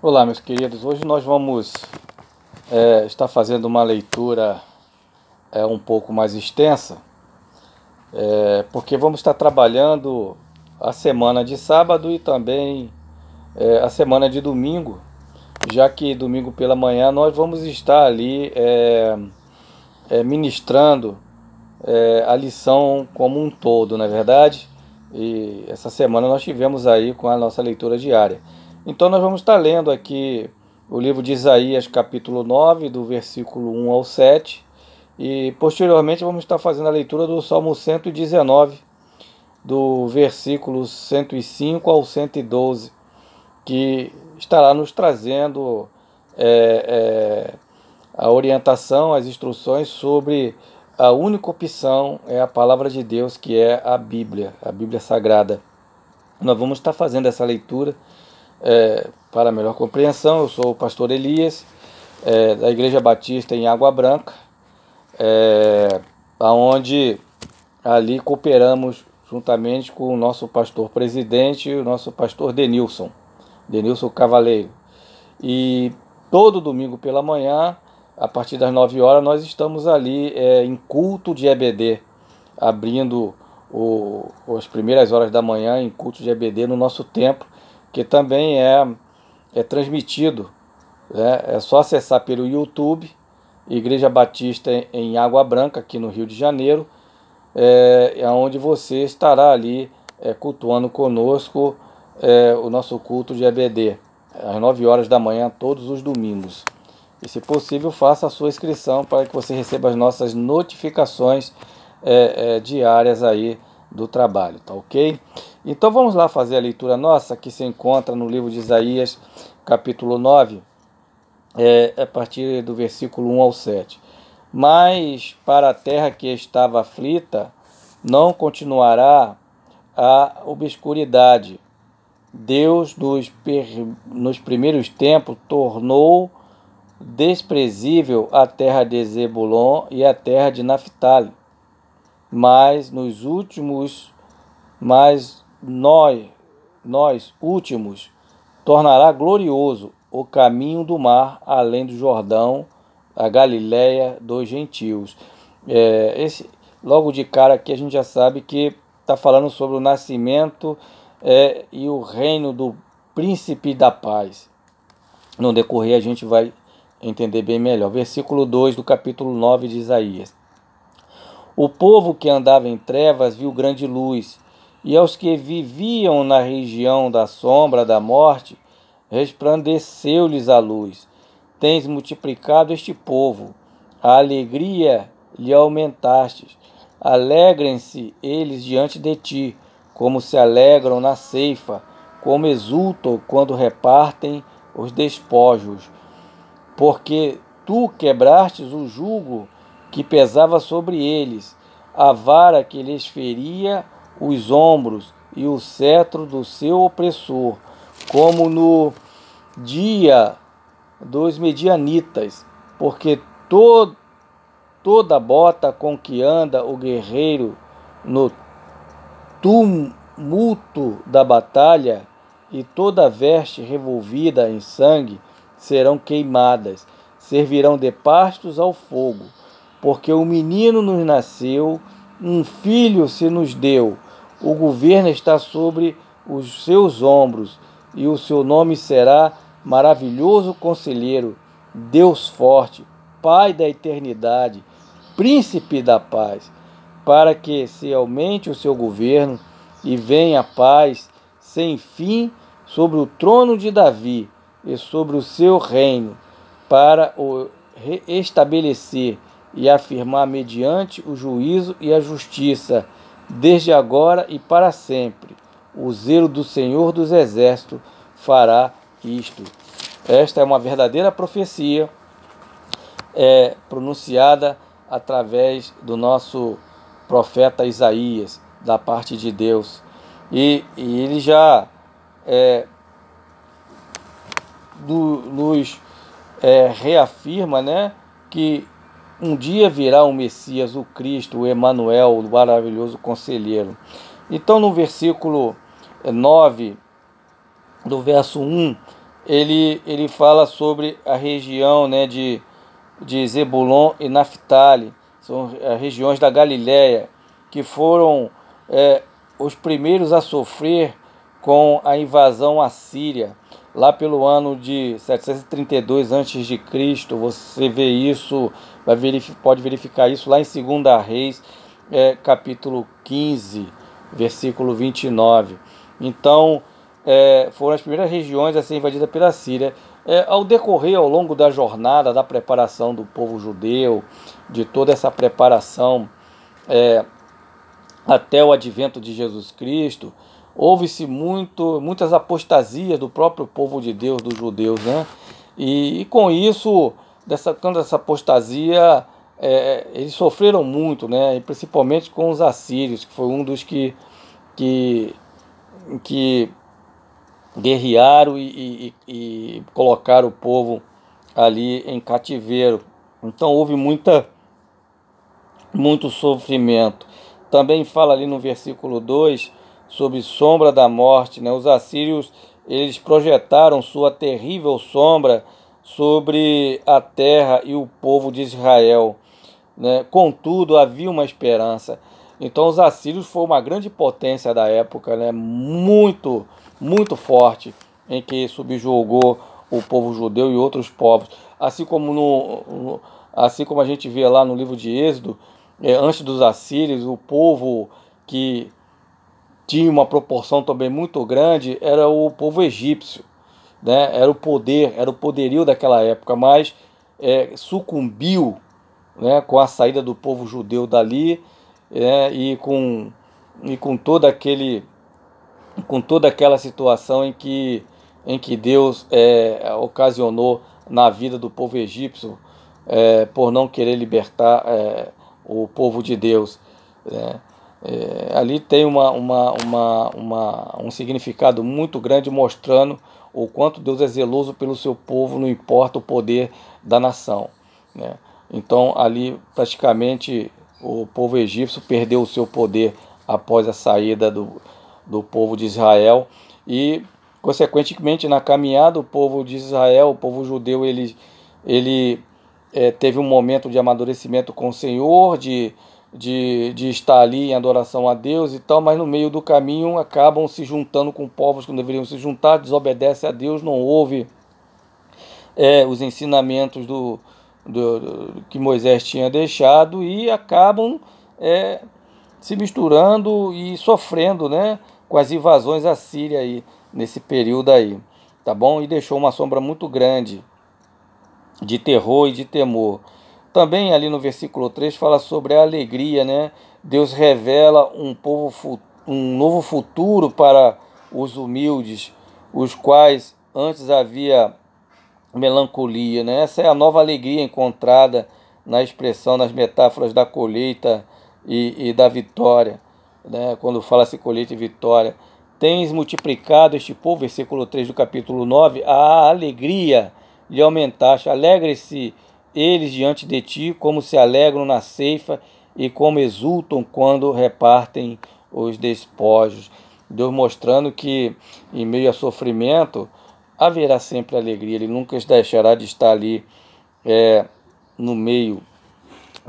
Olá, meus queridos. Hoje nós vamos estar fazendo uma leitura um pouco mais extensa, porque vamos estar trabalhando a semana de sábado e também a semana de domingo, já que domingo pela manhã nós vamos estar ali ministrando a lição como um todo, não é verdade? E essa semana nós tivemos aí com a nossa leitura diária. Então nós vamos estar lendo aqui o livro de Isaías, capítulo 9, do versículo 1 ao 7, e posteriormente vamos estar fazendo a leitura do Salmo 119, do versículo 105 ao 112, que estará nos trazendo a orientação, as instruções sobre a única opção é a palavra de Deus, que é a Bíblia Sagrada. Nós vamos estar fazendo essa leitura para melhor compreensão. Eu sou o pastor Elias, da Igreja Batista em Água Branca, onde ali cooperamos juntamente com o nosso pastor presidente, o nosso pastor Denilson Cavaleiro. E todo domingo pela manhã, a partir das 9 horas, nós estamos ali em culto de EBD, abrindo as primeiras horas da manhã em culto de EBD no nosso templo, que também é transmitido. É só acessar pelo YouTube, Igreja Batista em Água Branca, aqui no Rio de Janeiro, onde você estará ali cultuando conosco o nosso culto de EBD, às 9 horas da manhã, todos os domingos. E, se possível, faça a sua inscrição para que você receba as nossas notificações diárias aí do trabalho, tá ok? Então vamos lá fazer a leitura nossa, que se encontra no livro de Isaías, capítulo 9, a partir do versículo 1 ao 7. Mas para a terra que estava aflita, não continuará a obscuridade. Deus, nos primeiros tempos, tornou desprezível a terra de Zebulon e a terra de Naphtali, mas nós últimos tornará glorioso o caminho do mar além do Jordão, a Galiléia dos gentios. Logo de cara aqui a gente já sabe que está falando sobre o nascimento e o reino do príncipe da paz. No decorrer a gente vai entender bem melhor. Versículo 2 do capítulo 9 de Isaías. O povo que andava em trevas viu grande luz, e aos que viviam na região da sombra da morte, resplandeceu-lhes a luz. Tens multiplicado este povo, a alegria lhe aumentastes. Alegrem-se eles diante de ti, como se alegram na ceifa, como exultam quando repartem os despojos. Porque tu quebrastes o jugo que pesava sobre eles, a vara que lhes feria os ombros e o cetro do seu opressor, como no dia dos medianitas, porque toda bota com que anda o guerreiro no tumulto da batalha e toda veste revolvida em sangue serão queimadas, servirão de pastos ao fogo, porque o menino nos nasceu, um filho se nos deu, o governo está sobre os seus ombros, e o seu nome será Maravilhoso Conselheiro, Deus Forte, Pai da Eternidade, Príncipe da Paz, para que se aumente o seu governo e venha a paz sem fim sobre o trono de Davi e sobre o seu reino, para o estabelecer e afirmar mediante o juízo e a justiça, desde agora e para sempre. O zelo do Senhor dos Exércitos fará isto. Esta é uma verdadeira profecia pronunciada através do nosso profeta Isaías, da parte de Deus. E ele já nos reafirma, que um dia virá o Messias, o Cristo, o Emanuel, o maravilhoso conselheiro. Então, no versículo 9, do verso 1 ele fala sobre a região, né, de Zebulon e Naftali, são as regiões da Galiléia, que foram os primeiros a sofrer com a invasão assíria, lá pelo ano de 732 a.C. Você vê isso, pode verificar isso lá em 2 Reis, capítulo 15, versículo 29. Então, foram as primeiras regiões a ser invadidas pela Síria. Ao decorrer, ao longo da jornada, da preparação do povo judeu, de toda essa preparação até o advento de Jesus Cristo, houve-se muitas apostasias do próprio povo de Deus, dos judeus, né? E com isso, quando essa apostasia, eles sofreram muito, né? E principalmente com os assírios, que foi um dos que guerrearam e colocaram o povo ali em cativeiro. Então houve muito sofrimento. Também fala ali no versículo 2 sobre sombra da morte, né? Os assírios, eles projetaram sua terrível sombra sobre a terra e o povo de Israel, né? Contudo, havia uma esperança. Então os assírios foram uma grande potência da época, né? Muito forte, em que subjugou o povo judeu e outros povos. Assim como a gente vê lá no livro de Êxodo, antes dos assírios, o povo que tinha uma proporção também muito grande era o povo egípcio, né? Era o poderio daquela época, mas sucumbiu, né, com a saída do povo judeu dali, com toda aquela situação em que Deus ocasionou na vida do povo egípcio, por não querer libertar o povo de Deus, né? Ali tem um significado muito grande, mostrando o quanto Deus é zeloso pelo seu povo, não importa o poder da nação, né? Então ali praticamente o povo egípcio perdeu o seu poder após a saída do povo de Israel, e consequentemente na caminhada o povo de Israel, o povo judeu, ele teve um momento de amadurecimento com o Senhor, de estar ali em adoração a Deus e tal, mas no meio do caminho acabam se juntando com povos que não deveriam se juntar, desobedece a Deus, não ouve os ensinamentos que Moisés tinha deixado, e acabam se misturando e sofrendo, né, com as invasões assírias aí, nesse período aí, tá bom? E deixou uma sombra muito grande de terror e de temor. Também ali no versículo 3 fala sobre a alegria, né? Deus revela um novo futuro para os humildes, os quais antes havia melancolia, né? Essa é a nova alegria encontrada na expressão, nas metáforas da colheita e da vitória, né? Quando fala-se colheita e vitória. Tens multiplicado este povo, versículo 3 do capítulo 9, a alegria lhe aumentaste. Alegre-se eles diante de ti, como se alegram na ceifa e como exultam quando repartem os despojos. Deus mostrando que em meio a sofrimento haverá sempre alegria. Ele nunca deixará de estar ali no meio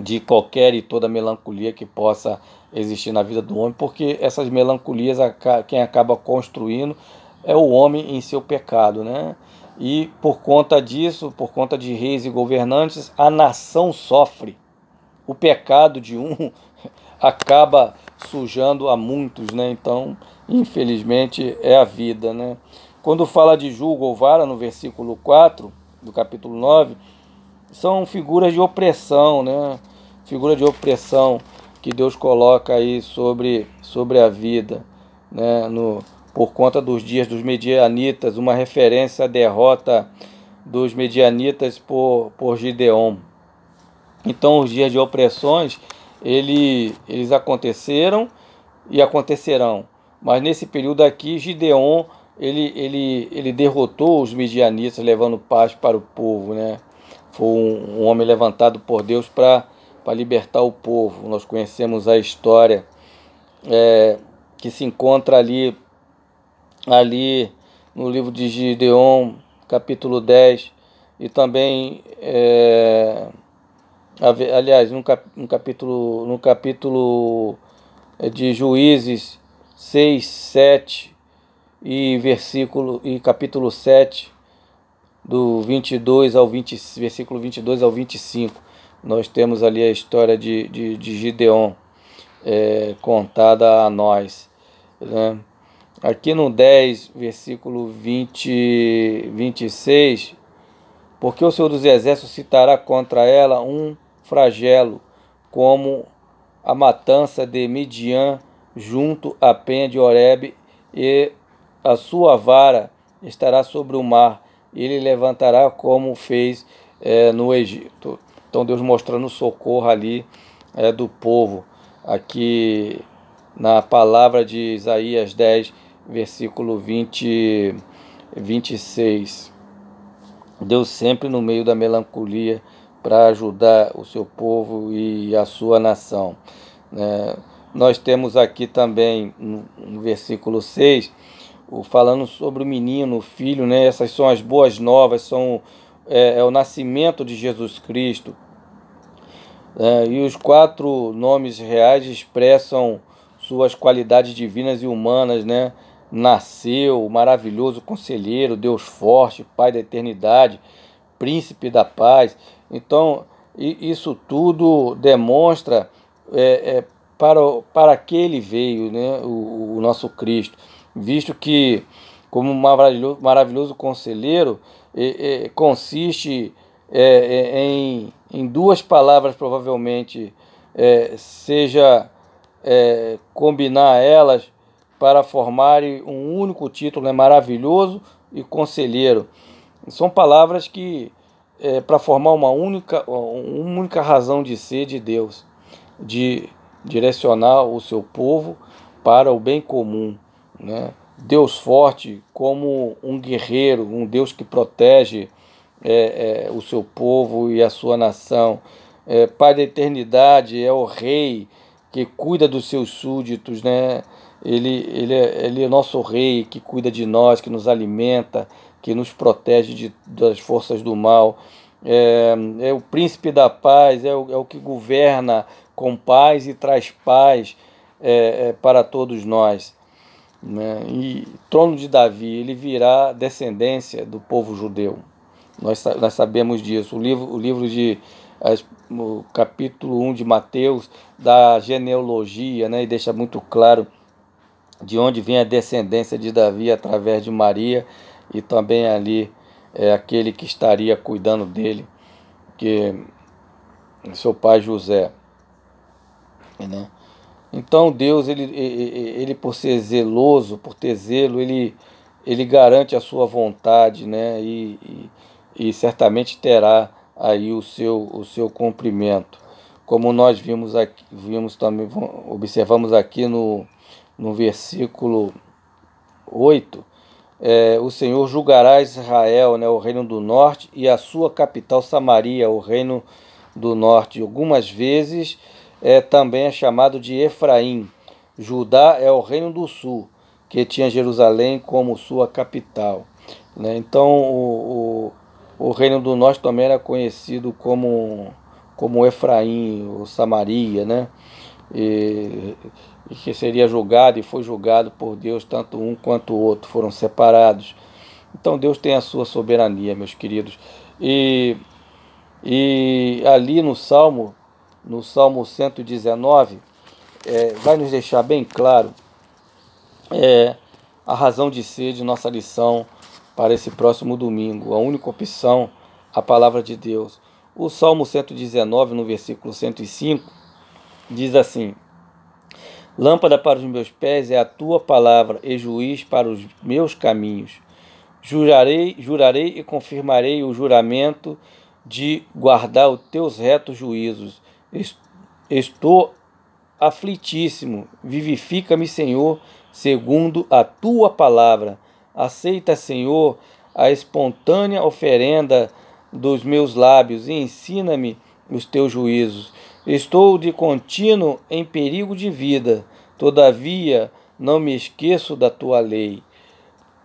de qualquer e toda melancolia que possa existir na vida do homem, porque essas melancolias quem acaba construindo é o homem em seu pecado, né? E por conta disso, por conta de reis e governantes, a nação sofre. O pecado de um acaba sujando a muitos, né? Então, infelizmente, é a vida, né? Quando fala de julgo ou vara, no versículo 4 do capítulo 9, são figuras de opressão, né? Figura de opressão que Deus coloca aí sobre a vida, né? Por conta dos dias dos medianitas, uma referência à derrota dos medianitas por Gideon. Então os dias de opressões, eles aconteceram e acontecerão. Mas nesse período aqui, Gideon, ele derrotou os midianitas, levando paz para o povo, né? Foi um homem levantado por Deus para libertar o povo. Nós conhecemos a história que se encontra ali no livro de Gideon, capítulo 10, e também, aliás, no capítulo de Juízes 6, 7 e capítulo 7, do 22 ao 20, versículo 22 ao 25, nós temos ali a história de Gideon contada a nós, né? Aqui no 10, versículo 26, porque o Senhor dos Exércitos citará contra ela um flagelo, como a matança de Midian junto à penha de Horebe, e a sua vara estará sobre o mar, e ele levantará como fez no Egito. Então Deus mostrando o socorro ali do povo, aqui na palavra de Isaías 10, versículo 26. Deus sempre no meio da melancolia para ajudar o seu povo e a sua nação. Nós temos aqui também no versículo 6, falando sobre o menino, o filho, né? Essas são as boas novas, é o nascimento de Jesus Cristo. E os 4 nomes reais expressam suas qualidades divinas e humanas, né? Nasceu, maravilhoso conselheiro, Deus forte, Pai da eternidade, príncipe da paz. Então, isso tudo demonstra para que ele veio, né? O nosso Cristo, visto que, como maravilhoso conselheiro, consiste em 2 palavras, provavelmente, seja combinar elas para formarem um único título, né? Maravilhoso e conselheiro. São palavras que, para formar uma única razão de ser de Deus, de direcionar o seu povo para o bem comum, né? Deus forte como um guerreiro, um Deus que protege o seu povo e a sua nação. Pai da eternidade, é o rei que cuida dos seus súditos, né? Ele é nosso rei, que cuida de nós, que nos alimenta, que nos protege das forças do mal. É o príncipe da paz, é o que governa com paz e traz paz para todos nós, né? E trono de Davi, ele virá descendência do povo judeu. Nós sabemos disso. O capítulo 1 de Mateus dá genealogia, né? E deixa muito claro de onde vem a descendência de Davi através de Maria, e também ali aquele que estaria cuidando dele, que é seu pai José, né? Então Deus, ele por ser zeloso, por ter zelo, ele garante a sua vontade, né? E certamente terá aí o seu cumprimento. Como nós observamos aqui no versículo 8, o Senhor julgará Israel, né, o reino do norte, e a sua capital Samaria, o reino do norte. Algumas vezes também é chamado de Efraim. Judá é o reino do sul, que tinha Jerusalém como sua capital, né? Então o reino do norte também era conhecido como Efraim, ou Samaria, né? E que seria julgado, e foi julgado por Deus, tanto um quanto o outro foram separados. Então Deus tem a sua soberania, meus queridos. E ali no Salmo 119, vai nos deixar bem claro a razão de ser de nossa lição para esse próximo domingo. A única opção, a palavra de Deus. O Salmo 119, no versículo 105, diz assim: lâmpada para os meus pés é a tua palavra, e juiz para os meus caminhos. Jurarei e confirmarei o juramento de guardar os teus retos juízos. Estou aflitíssimo. Vivifica-me, Senhor, segundo a tua palavra. Aceita, Senhor, a espontânea oferenda dos meus lábios, e ensina-me os teus juízos. Estou de contínuo em perigo de vida, todavia não me esqueço da tua lei.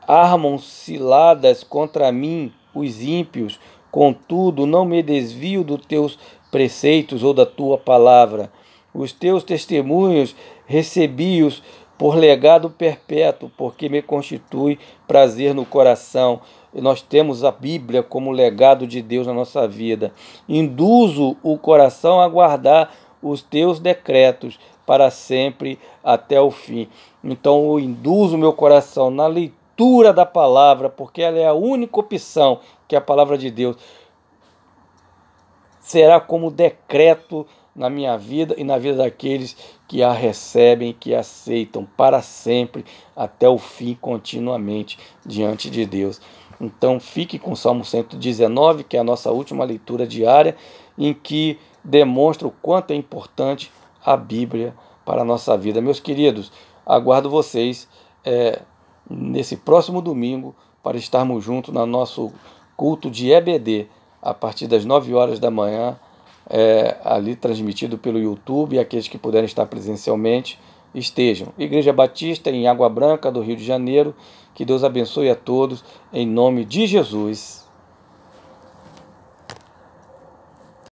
armam ciladas contra mim os ímpios, contudo não me desvio dos teus preceitos ou da tua palavra. Os teus testemunhos recebi-os por legado perpétuo, porque me constitui prazer no coração. E nós temos a Bíblia como legado de Deus na nossa vida. Induzo o coração a guardar os teus decretos para sempre até o fim. Então eu induzo o meu coração na leitura da palavra, porque ela é a única opção que a palavra de Deus será como decreto na minha vida e na vida daqueles que a recebem, que a aceitam para sempre, até o fim, continuamente, diante de Deus. Então fique com o Salmo 119, que é a nossa última leitura diária, em que demonstra o quanto é importante a Bíblia para a nossa vida. Meus queridos, aguardo vocês nesse próximo domingo para estarmos juntos no nosso culto de EBD, a partir das 9 horas da manhã, ali transmitido pelo YouTube, e aqueles que puderem estar presencialmente estejam. Igreja Batista em Água Branca, do Rio de Janeiro. Que Deus abençoe a todos, em nome de Jesus.